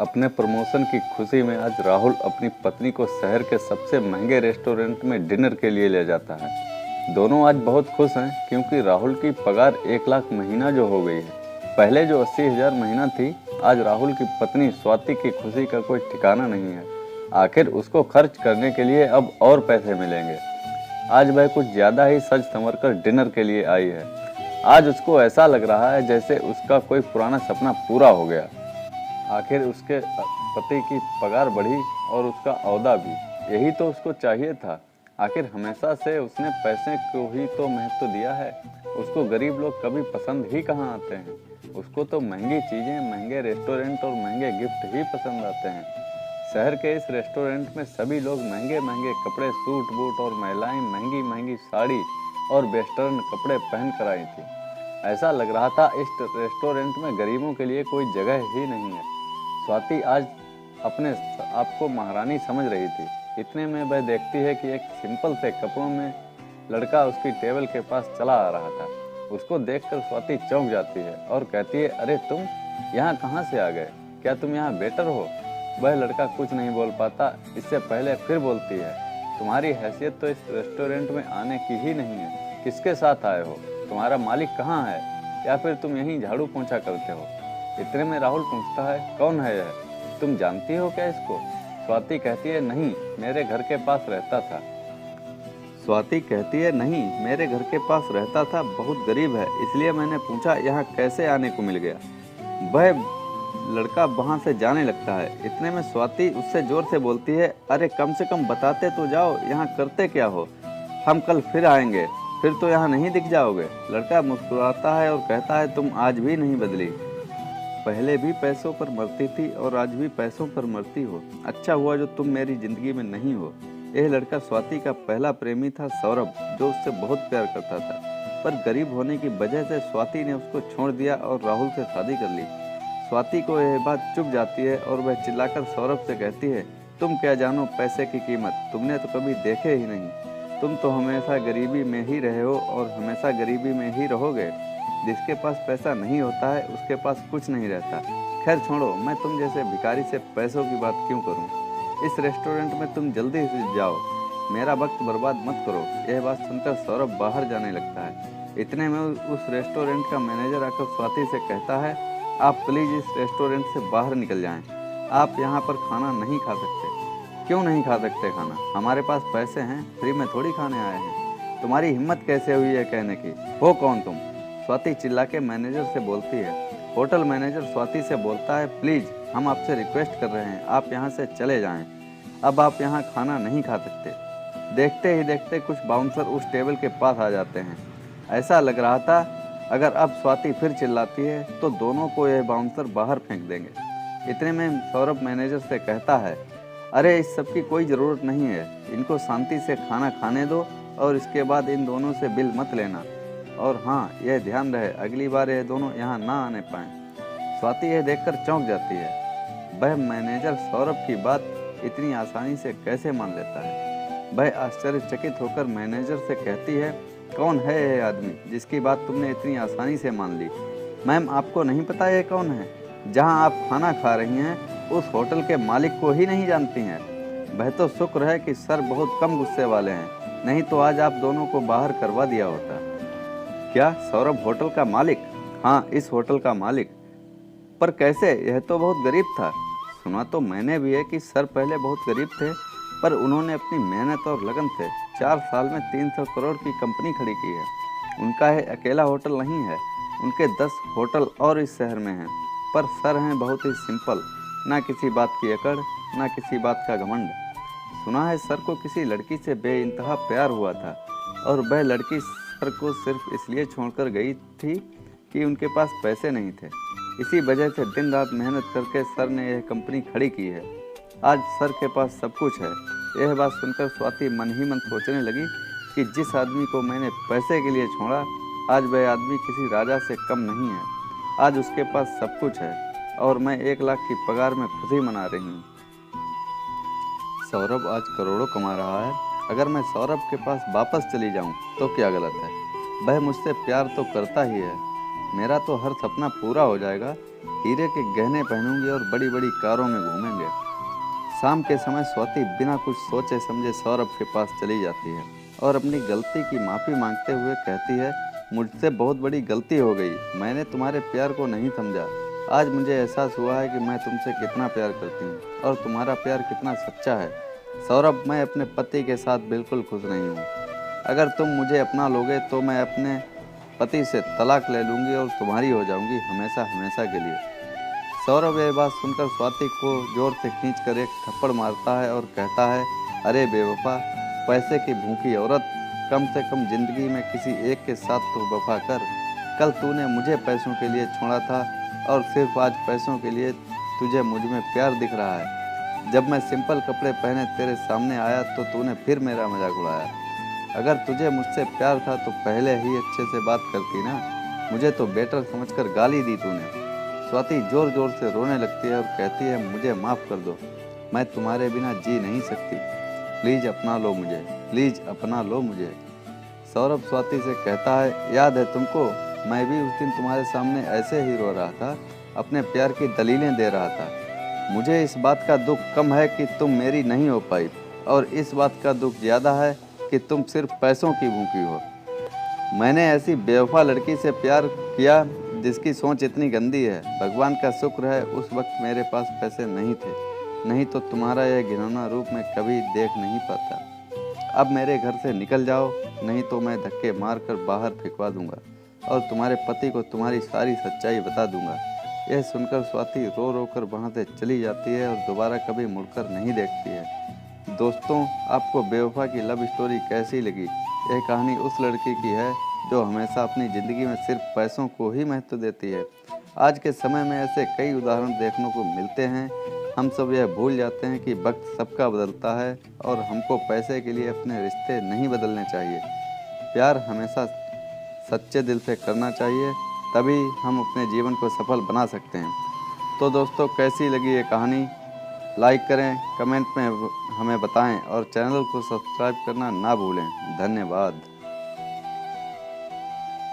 अपने प्रमोशन की खुशी में आज राहुल अपनी पत्नी को शहर के सबसे महंगे रेस्टोरेंट में डिनर के लिए ले जाता है। दोनों आज बहुत खुश हैं क्योंकि राहुल की पगार 1 लाख महीना जो हो गई है। पहले जो 80,000 महीना थी, आज राहुल की पत्नी स्वाति की खुशी का कोई ठिकाना नहीं है। आखिर उसको खर्च करने के लिए अब और पैसे मिलेंगे। आज वह कुछ ज़्यादा ही सज संवर कर डिनर के लिए आई है। आज उसको ऐसा लग रहा है जैसे उसका कोई पुराना सपना पूरा हो गया। आखिर उसके पति की पगार बढ़ी और उसका ओहदा भी। यही तो उसको चाहिए था। आखिर हमेशा से उसने पैसे को ही तो महत्व दिया है। उसको गरीब लोग कभी पसंद ही कहाँ आते हैं। उसको तो महंगी चीज़ें, महंगे रेस्टोरेंट और महंगे गिफ्ट ही पसंद आते हैं। शहर के इस रेस्टोरेंट में सभी लोग महंगे महंगे कपड़े, सूट बूट, और महिलाएं महंगी महंगी साड़ी और वेस्टर्न कपड़े पहन कर आई थी। ऐसा लग रहा था इस रेस्टोरेंट में गरीबों के लिए कोई जगह ही नहीं है। स्वाति आज अपने आप को महारानी समझ रही थी। इतने में वह देखती है कि एक सिंपल से कपड़ों में लड़का उसकी टेबल के पास चला आ रहा था। उसको देखकर स्वाति चौंक जाती है और कहती है, अरे तुम यहाँ कहाँ से आ गए? क्या तुम यहाँ वेटर हो? वह लड़का कुछ नहीं बोल पाता। इससे पहले फिर बोलती है, तुम्हारी हैसियत तो इस रेस्टोरेंट में आने की ही नहीं है। किसके साथ आए हो? तुम्हारा मालिक कहाँ है? या फिर तुम यहीं झाड़ू पोंछा करते हो? इतने में राहुल पूछता है, कौन है यह? तुम जानती हो क्या इसको? स्वाति कहती है, नहीं, मेरे घर के पास रहता था। बहुत गरीब है, इसलिए मैंने पूछा यहाँ कैसे आने को मिल गया। वह लड़का वहाँ से जाने लगता है। इतने में स्वाति उससे जोर से बोलती है, अरे कम से कम बताते तो जाओ, यहाँ करते क्या हो? हम कल फिर आएंगे, फिर तो यहाँ नहीं दिख जाओगे। लड़का मुस्कुराता है और कहता है, तुम आज भी नहीं बदली। पहले भी पैसों पर मरती थी और आज भी पैसों पर मरती हो। अच्छा हुआ जो तुम मेरी जिंदगी में नहीं हो। यह लड़का स्वाति का पहला प्रेमी था, सौरभ, जो उससे बहुत प्यार करता था। पर गरीब होने की वजह से स्वाति ने उसको छोड़ दिया और राहुल से शादी कर ली। स्वाति को यह बात चुभ जाती है और वह चिल्लाकर सौरभ से कहती है, तुम क्या जानो पैसे की कीमत? तुमने तो कभी देखे ही नहीं। तुम तो हमेशा गरीबी में ही रहे हो और हमेशा गरीबी में ही रहोगे। जिसके पास पैसा नहीं होता है उसके पास कुछ नहीं रहता। खैर छोड़ो, मैं तुम जैसे भिखारी से पैसों की बात क्यों करूं? इस रेस्टोरेंट में तुम जल्दी से जाओ, मेरा वक्त बर्बाद मत करो। यह बात सुनकर सौरभ बाहर जाने लगता है। इतने में उस रेस्टोरेंट का मैनेजर आकर स्वाति से कहता है, आप प्लीज़ इस रेस्टोरेंट से बाहर निकल जाएं। आप यहाँ पर खाना नहीं खा सकते। क्यों नहीं खा सकते खाना? हमारे पास पैसे हैं, फ्री में थोड़ी खाने आए हैं। तुम्हारी हिम्मत कैसे हुई है कहने की? हो कौन तुम? स्वाति चिल्ला के मैनेजर से बोलती है। होटल मैनेजर स्वाति से बोलता है, प्लीज़ हम आपसे रिक्वेस्ट कर रहे हैं, आप यहाँ से चले जाएं। अब आप यहाँ खाना नहीं खा सकते। देखते ही देखते कुछ बाउंसर उस टेबल के पास आ जाते हैं। ऐसा लग रहा था अगर अब स्वाति फिर चिल्लाती है तो दोनों को यह बाउंसर बाहर फेंक देंगे। इतने में सौरभ मैनेजर से कहता है, अरे इस सब की कोई ज़रूरत नहीं है, इनको शांति से खाना खाने दो और इसके बाद इन दोनों से बिल मत लेना। और हाँ, यह ध्यान रहे अगली बार ये दोनों यहाँ ना आने पाएँ। स्वाति यह देखकर चौंक जाती है। वह मैनेजर सौरभ की बात इतनी आसानी से कैसे मान लेता है? वह आश्चर्यचकित होकर मैनेजर से कहती है, कौन है यह आदमी जिसकी बात तुमने इतनी आसानी से मान ली? मैम, आपको नहीं पता ये कौन है? जहाँ आप खाना खा रही हैं उस होटल के मालिक को ही नहीं जानती हैं? वह तो शुक्र है कि सर बहुत कम गुस्से वाले हैं, नहीं तो आज आप दोनों को बाहर करवा दिया होता। क्या सौरभ होटल का मालिक? हाँ, इस होटल का मालिक। पर कैसे? यह तो बहुत गरीब था। सुना तो मैंने भी है कि सर पहले बहुत गरीब थे, पर उन्होंने अपनी मेहनत और लगन से 4 साल में 300 करोड़ की कंपनी खड़ी की है। उनका यह अकेला होटल नहीं है, उनके 10 होटल और इस शहर में हैं। पर सर हैं बहुत ही सिंपल, ना किसी बात की अकड़, ना किसी बात का घमंड। सुना है सर को किसी लड़की से बेइंतहा प्यार हुआ था और वह लड़की सर को सिर्फ इसलिए छोड़कर गई थी कि उनके पास पैसे नहीं थे। इसी वजह से दिन रात मेहनत करके सर ने यह कंपनी खड़ी की है। आज सर के पास सब कुछ है। यह बात सुनकर स्वाति मन ही मन सोचने लगी कि जिस आदमी को मैंने पैसे के लिए छोड़ा, आज वह आदमी किसी राजा से कम नहीं है। आज उसके पास सब कुछ है और मैं 1 लाख की पगार में खुशी मना रही हूँ। सौरभ आज करोड़ों कमा रहा है। अगर मैं सौरभ के पास वापस चली जाऊं तो क्या गलत है? वह मुझसे प्यार तो करता ही है। मेरा तो हर सपना पूरा हो जाएगा हीरे के गहने पहनूंगी और बड़ी बड़ी कारों में घूमेंगे। शाम के समय स्वाति बिना कुछ सोचे समझे सौरभ के पास चली जाती है और अपनी गलती की माफ़ी मांगते हुए कहती है, मुझसे बहुत बड़ी गलती हो गई, मैंने तुम्हारे प्यार को नहीं समझा। आज मुझे एहसास हुआ है कि मैं तुमसे कितना प्यार करती हूँ और तुम्हारा प्यार कितना सच्चा है। सौरभ, मैं अपने पति के साथ बिल्कुल खुश नहीं हूँ। अगर तुम मुझे अपना लोगे तो मैं अपने पति से तलाक ले लूँगी और तुम्हारी हो जाऊँगी हमेशा हमेशा के लिए। सौरभ यह बात सुनकर स्वाति को जोर से खींचकर एक थप्पड़ मारता है और कहता है, अरे बेवफा, पैसे की भूखी औरत, कम से कम जिंदगी में किसी एक के साथ तो वफा कर। कल तूने मुझे पैसों के लिए छोड़ा था और सिर्फ आज पैसों के लिए तुझे मुझ में प्यार दिख रहा है। जब मैं सिंपल कपड़े पहने तेरे सामने आया तो तूने फिर मेरा मजाक उड़ाया। अगर तुझे मुझसे प्यार था तो पहले ही अच्छे से बात करती ना, मुझे तो बेटर समझकर गाली दी तूने। स्वाति जोर जोर से रोने लगती है और कहती है, मुझे माफ़ कर दो, मैं तुम्हारे बिना जी नहीं सकती, प्लीज़ अपना लो मुझे, प्लीज़ अपना लो मुझे। सौरभ स्वाति से कहता है, याद है तुमको, मैं भी उस दिन तुम्हारे सामने ऐसे ही रो रहा था, अपने प्यार की दलीलें दे रहा था। मुझे इस बात का दुख कम है कि तुम मेरी नहीं हो पाई, और इस बात का दुख ज़्यादा है कि तुम सिर्फ पैसों की भूखी हो। मैंने ऐसी बेवफा लड़की से प्यार किया जिसकी सोच इतनी गंदी है। भगवान का शुक्र है उस वक्त मेरे पास पैसे नहीं थे, नहीं तो तुम्हारा यह घिनौना रूप मैं कभी देख नहीं पाता। अब मेरे घर से निकल जाओ, नहीं तो मैं धक्के मार कर बाहर फेंकवा दूंगा और तुम्हारे पति को तुम्हारी सारी सच्चाई बता दूंगा। यह सुनकर स्वाति रो रो कर वहाँ से चली जाती है और दोबारा कभी मुड़कर नहीं देखती है। दोस्तों, आपको बेवफा की लव स्टोरी कैसी लगी? यह कहानी उस लड़की की है जो हमेशा अपनी ज़िंदगी में सिर्फ पैसों को ही महत्व देती है। आज के समय में ऐसे कई उदाहरण देखने को मिलते हैं। हम सब यह भूल जाते हैं कि वक्त सबका बदलता है और हमको पैसे के लिए अपने रिश्ते नहीं बदलने चाहिए। प्यार हमेशा सच्चे दिल से करना चाहिए, तभी हम अपने जीवन को सफल बना सकते हैं। तो दोस्तों, कैसी लगी ये कहानी? लाइक करें, कमेंट में हमें बताएं और चैनल को सब्सक्राइब करना ना भूलें। धन्यवाद।